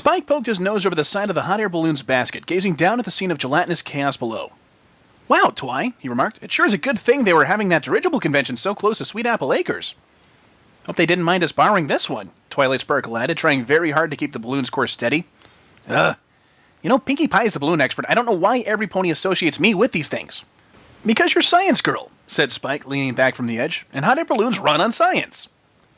Spike poked his nose over the side of the hot air balloon's basket, gazing down at the scene of gelatinous chaos below. "Wow, Twi," he remarked. "It sure is a good thing they were having that dirigible convention so close to Sweet Apple Acres." "Hope they didn't mind us borrowing this one," Twilight Sparkle added, trying very hard to keep the balloon's course steady. "Ugh. You know, Pinkie Pie is the balloon expert. I don't know why every pony associates me with these things." "Because you're science girl," said Spike, leaning back from the edge, "and hot air balloons run on science."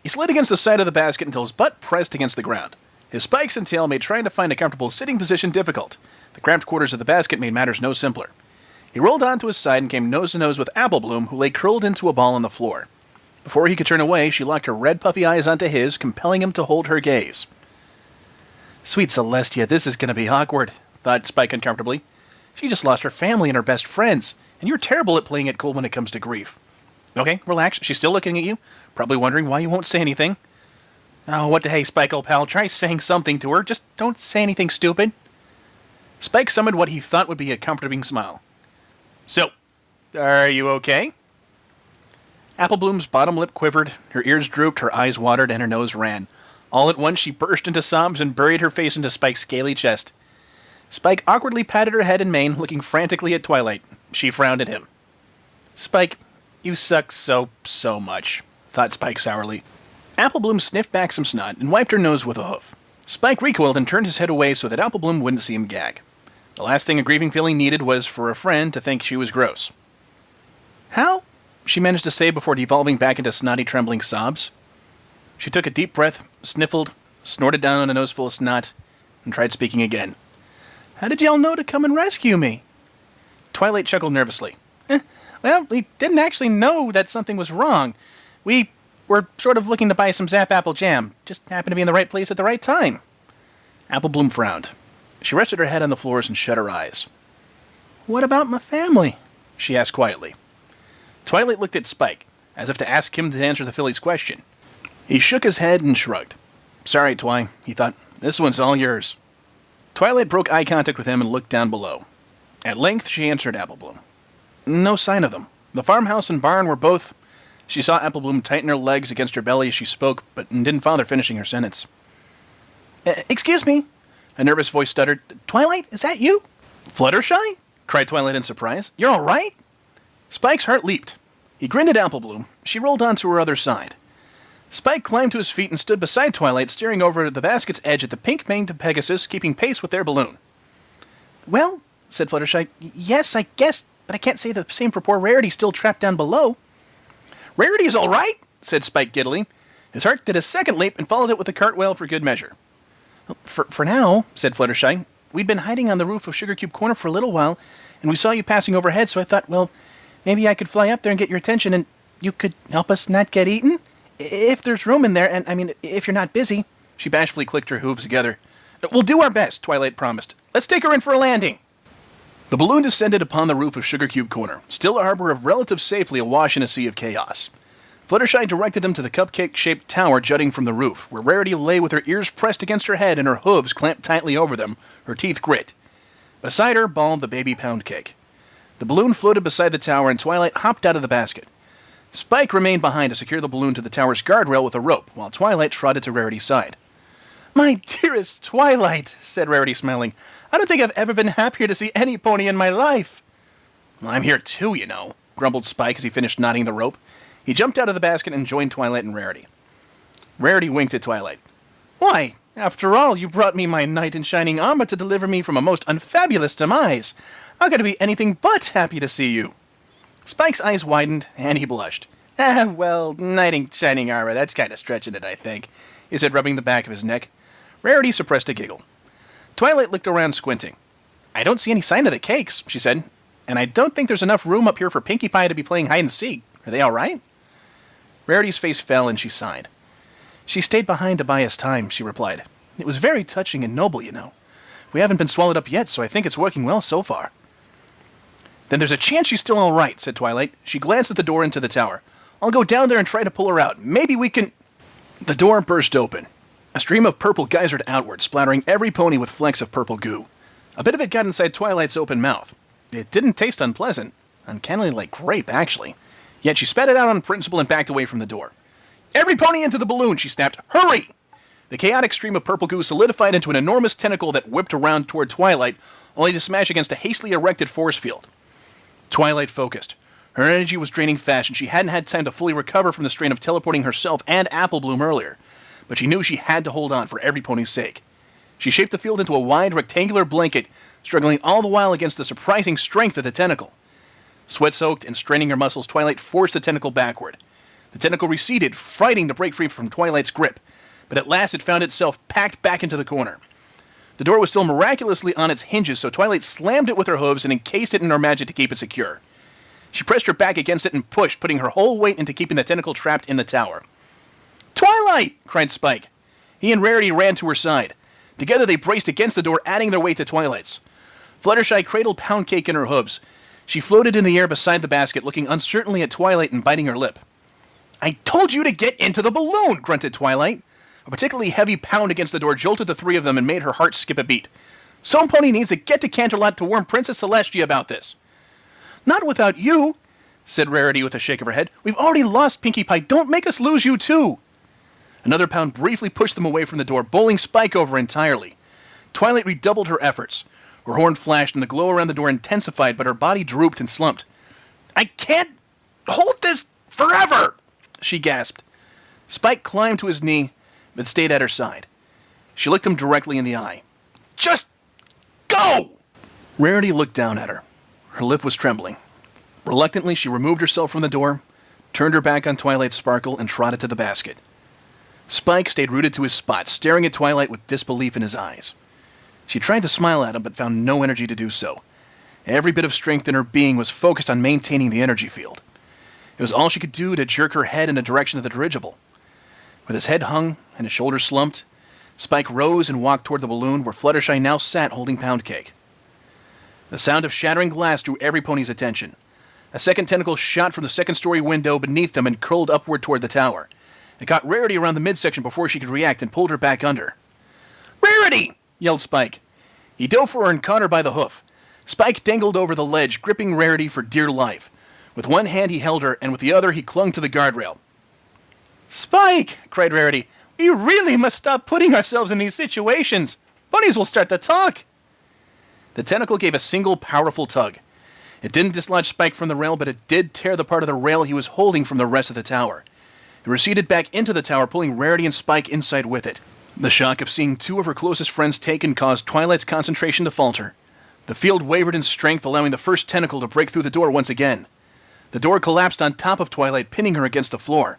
He slid against the side of the basket until his butt pressed against the ground. His spikes and tail made trying to find a comfortable sitting position difficult. The cramped quarters of the basket made matters no simpler. He rolled onto his side and came nose to nose with Apple Bloom, who lay curled into a ball on the floor. Before he could turn away, she locked her red puffy eyes onto his, compelling him to hold her gaze. "Sweet Celestia, this is going to be awkward," thought Spike uncomfortably. "She just lost her family and her best friends, and you're terrible at playing it cool when it comes to grief." "Okay, relax. She's still looking at you, probably wondering why you won't say anything." "Oh, what the hey, Spike, old pal. Try saying something to her. Just don't say anything stupid." Spike summoned what he thought would be a comforting smile. "So, are you okay?" Apple Bloom's bottom lip quivered, her ears drooped, her eyes watered, and her nose ran. All at once, she burst into sobs and buried her face into Spike's scaly chest. Spike awkwardly patted her head and mane, looking frantically at Twilight. She frowned at him. "Spike, you suck so much," thought Spike sourly. Apple Bloom sniffed back some snot and wiped her nose with a hoof. Spike recoiled and turned his head away so that Apple Bloom wouldn't see him gag. The last thing a grieving feeling needed was for a friend to think she was gross. "How?" she managed to say before devolving back into snotty, trembling sobs. She took a deep breath, sniffled, snorted down a noseful of snot, and tried speaking again. "How did y'all know to come and rescue me?" Twilight chuckled nervously. Well, we didn't actually know that something was wrong. We were sort of looking to buy some Zap Apple jam. Just happened to be in the right place at the right time." Apple Bloom frowned. She rested her head on the floors and shut her eyes. "What about my family?" she asked quietly. Twilight looked at Spike, as if to ask him to answer the filly's question. He shook his head and shrugged. "Sorry, Twi," he thought. "This one's all yours." Twilight broke eye contact with him and looked down below. At length, she answered Apple Bloom. "No sign of them. The farmhouse and barn were both—" She saw Apple Bloom tighten her legs against her belly as she spoke, but didn't bother finishing her sentence. "Excuse me," a nervous voice stuttered. "Twilight, is that you?" "Fluttershy?" cried Twilight in surprise. "You're all right?" Spike's heart leaped. He grinned at Apple Bloom. She rolled onto her other side. Spike climbed to his feet and stood beside Twilight, staring over the basket's edge at the pink-maned Pegasus, keeping pace with their balloon. "Well," said Fluttershy, "yes, I guess, but I can't say the same for poor Rarity still trapped down below." "Rarity's all right," said Spike giddily. His heart did a second leap and followed it with a cartwheel for good measure. For now," said Fluttershy. "We'd been hiding on the roof of Sugar Cube Corner for a little while, and we saw you passing overhead, so I thought, well, maybe I could fly up there and get your attention, and you could help us not get eaten? If there's room in there, and, if you're not busy." She bashfully clicked her hooves together. "We'll do our best," Twilight promised. "Let's take her in for a landing." The balloon descended upon the roof of Sugar Cube Corner, still a harbor of relative safety awash in a sea of chaos. Fluttershy directed them to the cupcake-shaped tower jutting from the roof, where Rarity lay with her ears pressed against her head and her hooves clamped tightly over them, her teeth grit. Beside her balled the baby pound cake. The balloon floated beside the tower, and Twilight hopped out of the basket. Spike remained behind to secure the balloon to the tower's guardrail with a rope, while Twilight trotted to Rarity's side. "My dearest Twilight," said Rarity, smiling. "I don't think I've ever been happier to see any pony in my life." "Well, I'm here too, you know," grumbled Spike as he finished knotting the rope. He jumped out of the basket and joined Twilight and Rarity. Rarity winked at Twilight. "Why, after all, you brought me my knight in shining armor to deliver me from a most unfabulous demise. I'm going to be anything but happy to see you." Spike's eyes widened, and he blushed. Well, knight in shining armor, that's kind of stretching it, I think," he said, rubbing the back of his neck. Rarity suppressed a giggle. Twilight looked around, squinting. "I don't see any sign of the cakes," she said. "And I don't think there's enough room up here for Pinkie Pie to be playing hide-and-seek. Are they all right?" Rarity's face fell, and she sighed. "She stayed behind to buy us time," she replied. "It was very touching and noble, you know. We haven't been swallowed up yet, so I think it's working well so far." "Then there's a chance she's still all right," said Twilight. She glanced at the door into the tower. "I'll go down there and try to pull her out. Maybe we can—" The door burst open. A stream of purple geysered outward, splattering every pony with flecks of purple goo. A bit of it got inside Twilight's open mouth. It didn't taste unpleasant. Uncannily like grape, actually. Yet she spat it out on principle and backed away from the door. "Every pony into the balloon," she snapped. "Hurry!" The chaotic stream of purple goo solidified into an enormous tentacle that whipped around toward Twilight, only to smash against a hastily erected force field. Twilight focused. Her energy was draining fast, and she hadn't had time to fully recover from the strain of teleporting herself and Apple Bloom earlier. But she knew she had to hold on for every pony's sake. She shaped the field into a wide, rectangular blanket, struggling all the while against the surprising strength of the tentacle. Sweat-soaked and straining her muscles, Twilight forced the tentacle backward. The tentacle receded, fighting to break free from Twilight's grip, but at last it found itself packed back into the corner. The door was still miraculously on its hinges, so Twilight slammed it with her hooves and encased it in her magic to keep it secure. She pressed her back against it and pushed, putting her whole weight into keeping the tentacle trapped in the tower. "Twilight!" cried Spike. He and Rarity ran to her side. Together they braced against the door, adding their weight to Twilight's. Fluttershy cradled Pound Cake in her hooves. She floated in the air beside the basket, looking uncertainly at Twilight and biting her lip. "I told you to get into the balloon!" grunted Twilight. A particularly heavy pound against the door jolted the three of them and made her heart skip a beat. "Some pony needs to get to Canterlot to warn Princess Celestia about this." "Not without you," said Rarity with a shake of her head. "We've already lost Pinkie Pie. Don't make us lose you, too." Another pound briefly pushed them away from the door, bowling Spike over entirely. Twilight redoubled her efforts. Her horn flashed and the glow around the door intensified, but her body drooped and slumped. "I can't hold this forever," she gasped. Spike climbed to his knee, but stayed at her side. She looked him directly in the eye. "Just go!" Rarity looked down at her. Her lip was trembling. Reluctantly, she removed herself from the door, turned her back on Twilight's sparkle, and trotted to the basket. Spike stayed rooted to his spot, staring at Twilight with disbelief in his eyes. She tried to smile at him, but found no energy to do so. Every bit of strength in her being was focused on maintaining the energy field. It was all she could do to jerk her head in the direction of the dirigible. With his head hung and his shoulders slumped, Spike rose and walked toward the balloon where Fluttershy now sat holding Pound Cake. The sound of shattering glass drew every pony's attention. A second tentacle shot from the second-story window beneath them and curled upward toward the tower. It caught Rarity around the midsection before she could react and pulled her back under. "Rarity!" yelled Spike. He dove for her and caught her by the hoof. Spike dangled over the ledge, gripping Rarity for dear life. With one hand he held her, and with the other he clung to the guardrail. "Spike!" cried Rarity. "We really must stop putting ourselves in these situations. Bunnies will start to talk." The tentacle gave a single powerful tug. It didn't dislodge Spike from the rail, but it did tear the part of the rail he was holding from the rest of the tower. It receded back into the tower, pulling Rarity and Spike inside with it. The shock of seeing two of her closest friends taken caused Twilight's concentration to falter. The field wavered in strength, allowing the first tentacle to break through the door once again. The door collapsed on top of Twilight, pinning her against the floor.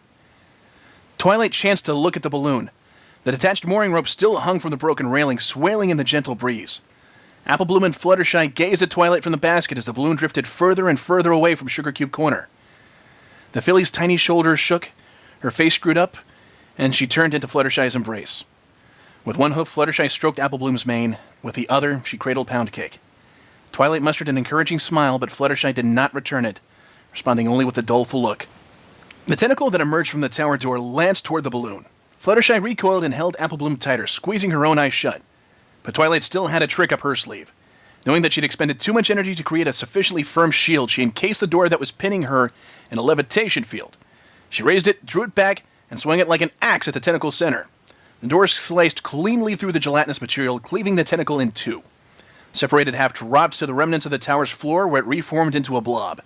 Twilight chanced to look at the balloon. The detached mooring rope still hung from the broken railing, swaying in the gentle breeze. Apple Bloom and Fluttershy gazed at Twilight from the basket as the balloon drifted further and further away from Sugar Cube Corner. The filly's tiny shoulders shook, her face screwed up, and she turned into Fluttershy's embrace. With one hoof, Fluttershy stroked Apple Bloom's mane. With the other, she cradled Pound Cake. Twilight mustered an encouraging smile, but Fluttershy did not return it, responding only with a doleful look. The tentacle that emerged from the tower door lanced toward the balloon. Fluttershy recoiled and held Apple Bloom tighter, squeezing her own eyes shut. But Twilight still had a trick up her sleeve. Knowing that she'd expended too much energy to create a sufficiently firm shield, she encased the door that was pinning her in a levitation field. She raised it, drew it back, and swung it like an axe at the tentacle's center. The door sliced cleanly through the gelatinous material, cleaving the tentacle in two. Separated half dropped to the remnants of the tower's floor, where it reformed into a blob.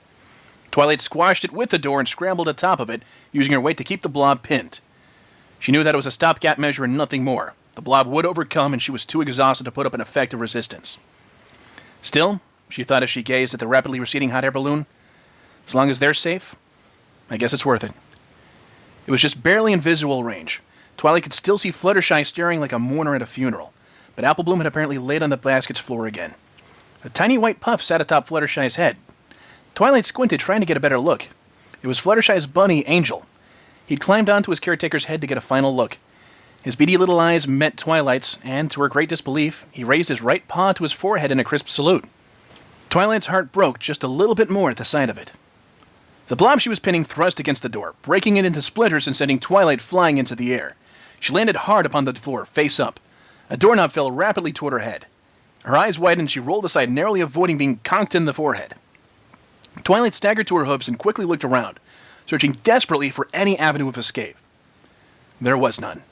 Twilight squashed it with the door and scrambled atop of it, using her weight to keep the blob pinned. She knew that it was a stopgap measure and nothing more. The blob would overcome, and she was too exhausted to put up an effective resistance. Still, she thought as she gazed at the rapidly receding hot air balloon, as long as they're safe, I guess it's worth it. It was just barely in visual range. Twilight could still see Fluttershy staring like a mourner at a funeral, but Apple Bloom had apparently laid on the basket's floor again. A tiny white puff sat atop Fluttershy's head. Twilight squinted, trying to get a better look. It was Fluttershy's bunny, Angel. He'd climbed onto his caretaker's head to get a final look. His beady little eyes met Twilight's, and, to her great disbelief, he raised his right paw to his forehead in a crisp salute. Twilight's heart broke just a little bit more at the sight of it. The blob she was pinning thrust against the door, breaking it into splinters and sending Twilight flying into the air. She landed hard upon the floor, face up. A doorknob fell rapidly toward her head. Her eyes widened and she rolled aside, narrowly avoiding being conked in the forehead. Twilight staggered to her hooves and quickly looked around, searching desperately for any avenue of escape. There was none.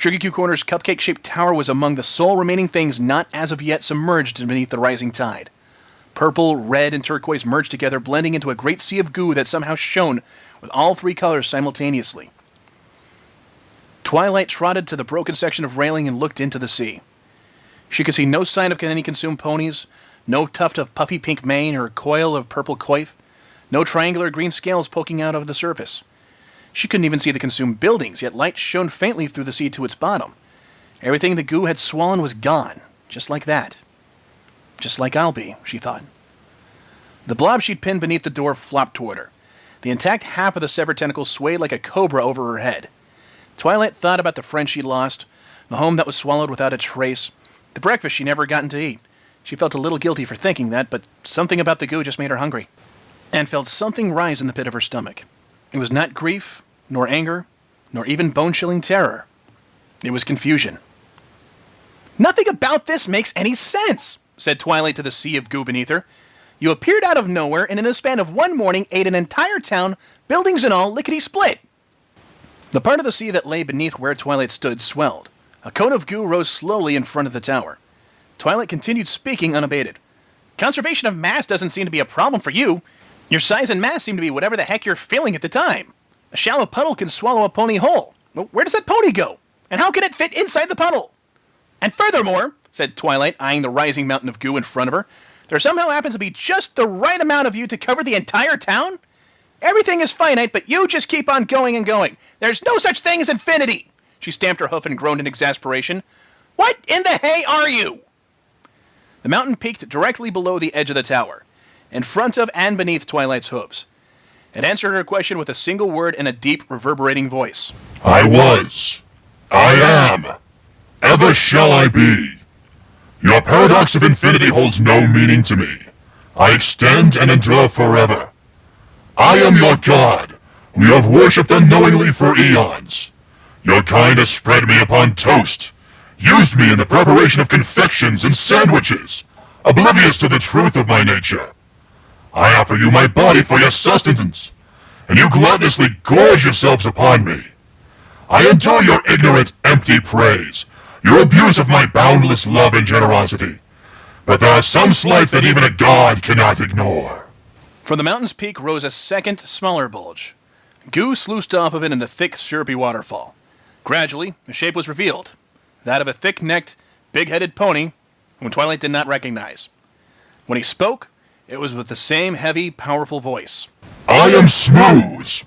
Sugar Cube Corner's cupcake-shaped tower was among the sole remaining things not as of yet submerged beneath the rising tide. Purple, red, and turquoise merged together, blending into a great sea of goo that somehow shone with all three colors simultaneously. Twilight trotted to the broken section of railing and looked into the sea. She could see no sign of any consumed ponies, no tuft of puffy pink mane or coil of purple coif, no triangular green scales poking out of the surface. She couldn't even see the consumed buildings, yet light shone faintly through the sea to its bottom. Everything the goo had swollen was gone, just like that. Just like I'll be, she thought. The blob she'd pinned beneath the door flopped toward her. The intact half of the severed tentacle swayed like a cobra over her head. Twilight thought about the friend she'd lost, the home that was swallowed without a trace, the breakfast she never gotten to eat. She felt a little guilty for thinking that, but something about the goo just made her hungry. And felt something rise in the pit of her stomach. It was not grief, nor anger, nor even bone-chilling terror. It was confusion. "Nothing about this makes any sense," said Twilight to the sea of goo beneath her. "You appeared out of nowhere and in the span of one morning ate an entire town, buildings and all, lickety-split." The part of the sea that lay beneath where Twilight stood swelled. A cone of goo rose slowly in front of the tower. Twilight continued speaking unabated. "Conservation of mass doesn't seem to be a problem for you. Your size and mass seem to be whatever the heck you're feeling at the time. A shallow puddle can swallow a pony whole. Well, where does that pony go? And how can it fit inside the puddle? And furthermore," said Twilight, eyeing the rising mountain of goo in front of her, "there somehow happens to be just the right amount of you to cover the entire town? Everything is finite, but you just keep on going and going. There's no such thing as infinity." She stamped her hoof and groaned in exasperation. "What in the hay are you?" The mountain peaked directly below the edge of the tower, in front of and beneath Twilight's hooves. It answered her question with a single word in a deep, reverberating voice. "I was. I am. Ever shall I be. Your paradox of infinity holds no meaning to me. I extend and endure forever. I am your god, whom you have worshipped unknowingly for eons. Your kind has spread me upon toast, used me in the preparation of confections and sandwiches, oblivious to the truth of my nature. I offer you my body for your sustenance, and you gluttonously gorge yourselves upon me. I endure your ignorant, empty praise, your abuse of my boundless love and generosity. But there are some slights that even a god cannot ignore." From the mountain's peak rose a second, smaller bulge. Goo sluiced off of it in a thick, syrupy waterfall. Gradually, the shape was revealed. That of a thick-necked, big-headed pony whom Twilight did not recognize. When he spoke, it was with the same heavy, powerful voice. "I am Smooth,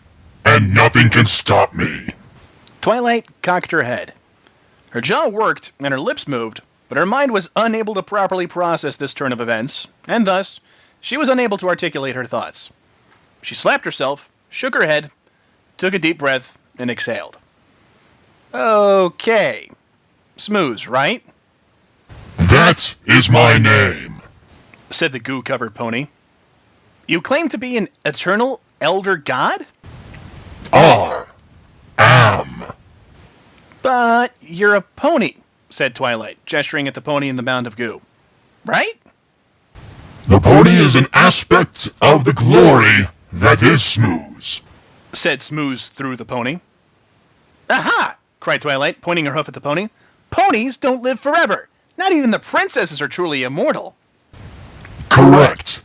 and nothing can stop me." Twilight cocked her head. Her jaw worked and her lips moved, but her mind was unable to properly process this turn of events, and thus, she was unable to articulate her thoughts. She slapped herself, shook her head, took a deep breath, and exhaled. "Okay. Smooth, right?" "That is my name," said the goo-covered pony. "You claim to be an eternal elder god?" Am. "But you're a pony," said Twilight, gesturing at the pony in the mound of goo. "Right?" "The pony is an aspect of the glory that is Smooth," said Smooth through the pony. "Aha!" cried Twilight, pointing her hoof at the pony. "Ponies don't live forever. Not even the princesses are truly immortal." "Correct,"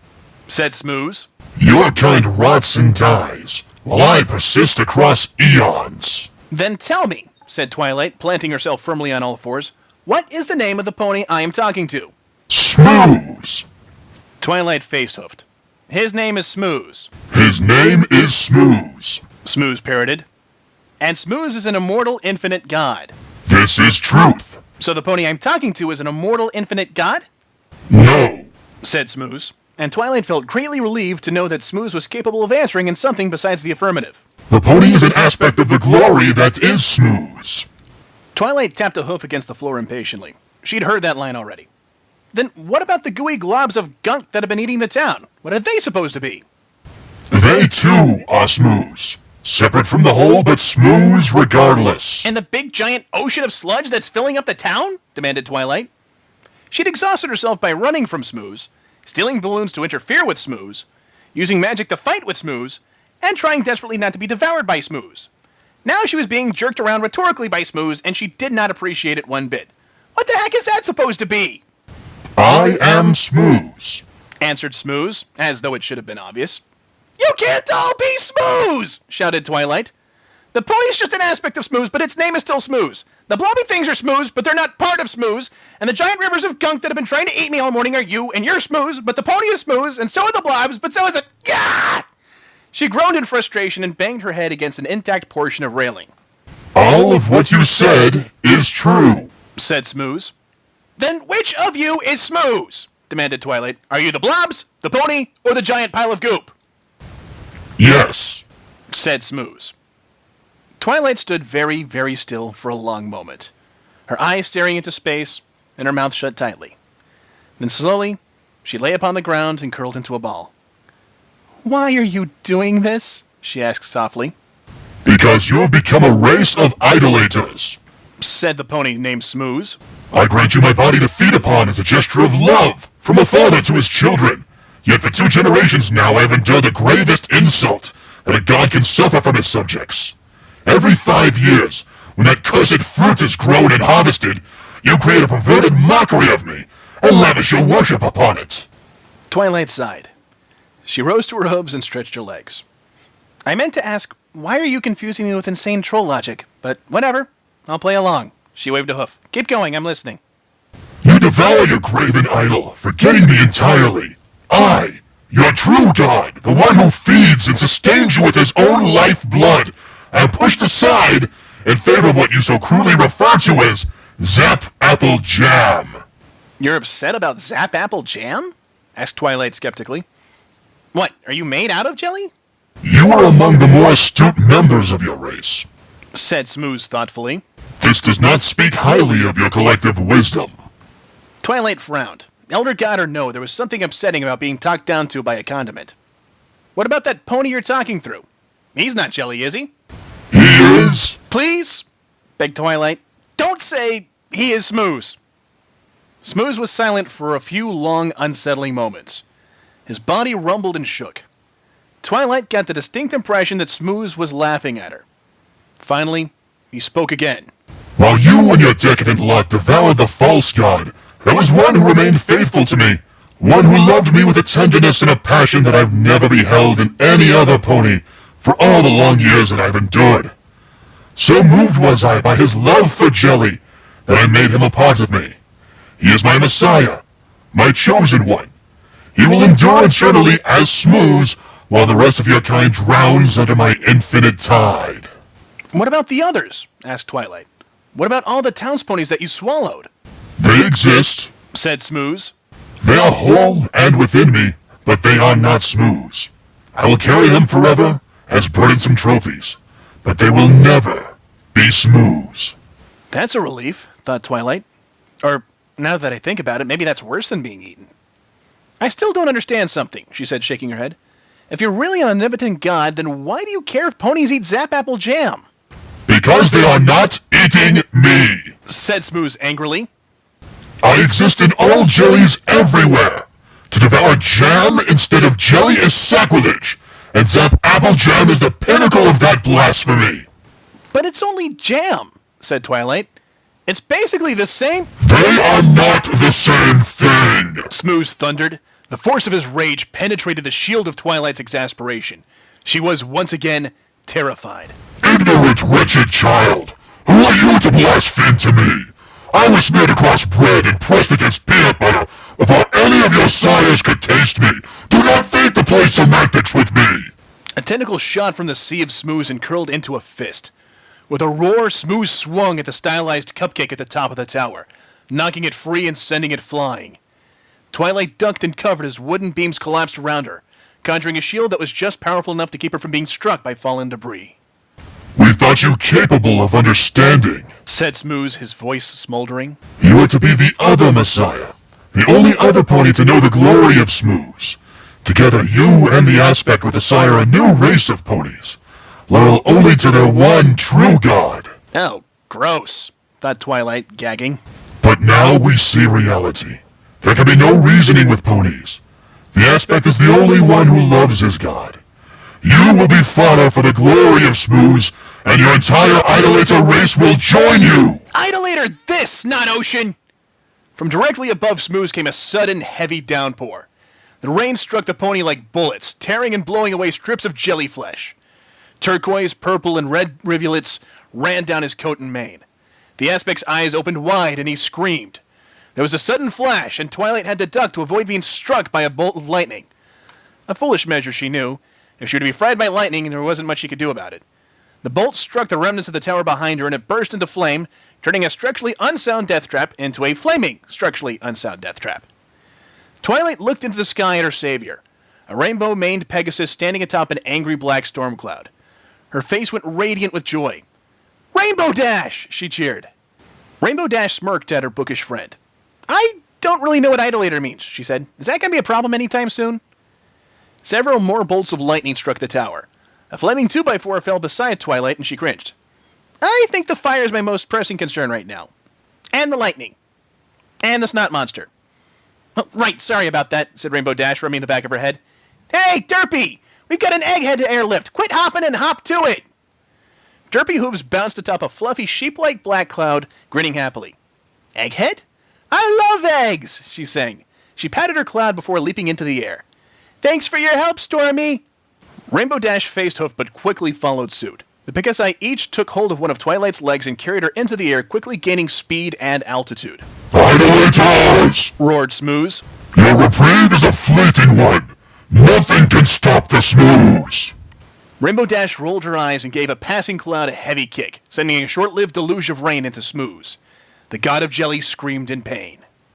said Smooth. "Your kind rots and dies, while I persist across eons." "Then tell me," said Twilight, planting herself firmly on all fours, "what is the name of the pony I am talking to?" "Smooth." Twilight face-hoofed. "His name is Smooth." "His name is Smooth," Smooth parroted. "And Smooth is an immortal, infinite god." "This is truth." "So the pony I'm talking to is an immortal, infinite god?" "No," said Smooth, and Twilight felt greatly relieved to know that Smooth was capable of answering in something besides the affirmative. "The pony is an aspect of the glory that is Smooth." Twilight tapped a hoof against the floor impatiently. She'd heard that line already. "Then what about the gooey globs of gunk that have been eating the town? What are they supposed to be?" "They too are Smooth. Separate from the whole, but Smooth regardless." "And the big giant ocean of sludge that's filling up the town?" demanded Twilight. She'd exhausted herself by running from Smooth, stealing balloons to interfere with Smooth, using magic to fight with Smooth, and trying desperately not to be devoured by Smooth. Now she was being jerked around rhetorically by Smooze, and she did not appreciate it one bit. What the heck is that supposed to be? I am Smooze, answered Smooze, as though it should have been obvious. You can't all be Smooze! Shouted Twilight. The pony's just an aspect of Smooze, but its name is still Smooze. The blobby things are Smooze, but they're not part of Smooze. And the giant rivers of gunk that have been trying to eat me all morning are you, and you're Smooze, but the pony is Smooze, and so are the blobs, but so is it. Gah! She groaned in frustration and banged her head against an intact portion of railing. All of what you said is true, said Smooze. Then which of you is Smooze? Demanded Twilight. Are you the blobs, the pony, or the giant pile of goop? Yes, said Smooze. Twilight stood very, very still for a long moment, her eyes staring into space and her mouth shut tightly. Then slowly, she lay upon the ground and curled into a ball. Why are you doing this? She asked softly. Because you have become a race of idolaters, said the pony named Smooze. I grant you my body to feed upon as a gesture of love from a father to his children. Yet for 2 generations now I have endured the gravest insult that a god can suffer from his subjects. Every 5 years, when that cursed fruit is grown and harvested, you create a perverted mockery of me and lavish your worship upon it. Twilight sighed. She rose to her hooves and stretched her legs. I meant to ask, why are you confusing me with insane troll logic? But whatever, I'll play along. She waved a hoof. Keep going, I'm listening. You devour your graven idol, forgetting me entirely. I, your true god, the one who feeds and sustains you with his own lifeblood, am pushed aside in favor of what you so cruelly refer to as Zap Apple Jam. You're upset about Zap Apple Jam? Asked Twilight skeptically. What, are you made out of jelly? You are among the more astute members of your race, said Smooze thoughtfully. This does not speak highly of your collective wisdom. Twilight frowned. Elder god or no, there was something upsetting about being talked down to by a condiment. What about that pony you're talking through? He's not jelly, is he? He is. Please, begged Twilight. Don't say he is Smooze. Smooze was silent for a few long, unsettling moments. His body rumbled and shook. Twilight got the distinct impression that Smooze was laughing at her. Finally, he spoke again. While you and your decadent lot devoured the false god, there was one who remained faithful to me. One who loved me with a tenderness and a passion that I've never beheld in any other pony for all the long years that I've endured. So moved was I by his love for Jelly that I made him a part of me. He is my Messiah, my chosen one. He will endure eternally as Smooze while the rest of your kind drowns under my infinite tide. What about the others? Asked Twilight. What about all the townsponies that you swallowed? They exist, said Smooze. They are whole and within me, but they are not Smooze. I will carry them forever as burdensome trophies, but they will never be Smooze. That's a relief, thought Twilight. Or, now that I think about it, maybe that's worse than being eaten. I still don't understand something, she said, shaking her head. If you're really an omnipotent god, then why do you care if ponies eat Zap Apple Jam? Because they are not eating me, said Smooze angrily. I exist in all jellies everywhere. To devour jam instead of jelly is sacrilege, and Zap Apple Jam is the pinnacle of that blasphemy. But it's only jam, said Twilight. It's basically the same. They are not the same thing, Smooze thundered. The force of his rage penetrated the shield of Twilight's exasperation. She was once again terrified. Ignorant, wretched child! Who are you to blaspheme to me? I was smeared across bread and pressed against peanut butter before any of your sires could taste me. Do not think to play semantics with me! A tentacle shot from the sea of Smooze and curled into a fist. With a roar, Smooze swung at the stylized cupcake at the top of the tower, knocking it free and sending it flying. Twilight ducked and covered as wooden beams collapsed around her, conjuring a shield that was just powerful enough to keep her from being struck by fallen debris. We thought you capable of understanding, said Smooze, his voice smoldering. You are to be the other Messiah, the only other pony to know the glory of Smooze. Together, you and the Aspect will sire a new race of ponies, loyal only to their one true god. Oh, gross, thought Twilight, gagging. But now we see reality. There can be no reasoning with ponies. The Aspect is the only one who loves his god. You will be fodder for the glory of Smooze and your entire idolator race will join you! Idolator this, not ocean! From directly above Smooze came a sudden, heavy downpour. The rain struck the pony like bullets, tearing and blowing away strips of jelly flesh. Turquoise, purple, and red rivulets ran down his coat and mane. The aspect's eyes opened wide, and he screamed. There was a sudden flash, and Twilight had to duck to avoid being struck by a bolt of lightning. A foolish measure, she knew. If she were to be fried by lightning, there wasn't much she could do about it. The bolt struck the remnants of the tower behind her, and it burst into flame, turning a structurally unsound death trap into a flaming, structurally unsound death trap. Twilight looked into the sky at her savior, a rainbow-maned Pegasus standing atop an angry black storm cloud. Her face went radiant with joy. "Rainbow Dash!" she cheered. Rainbow Dash smirked at her bookish friend. "I don't really know what idolator means," she said. "Is that going to be a problem anytime soon?" Several more bolts of lightning struck the tower. A flaming 2x4 fell beside Twilight, and she cringed. "I think the fire is my most pressing concern right now. And the lightning. And the snot monster." "Oh, right, sorry about that," said Rainbow Dash, rubbing the back of her head. "Hey, Derpy! We've got an egghead to airlift! Quit hopping and hop to it!" Derpy hooves bounced atop a fluffy, sheep-like black cloud, grinning happily. "Egghead? I love eggs!" she sang. She patted her cloud before leaping into the air. "Thanks for your help, Stormy!" Rainbow Dash faced Hoof, but quickly followed suit. The Pegasi each took hold of one of Twilight's legs and carried her into the air, quickly gaining speed and altitude. Idolators! Roared Smooze. Your reprieve is a fleeting one! Nothing can stop the Smooze! Rainbow Dash rolled her eyes and gave a passing cloud a heavy kick, sending a short-lived deluge of rain into Smooze. The god of jelly screamed in pain.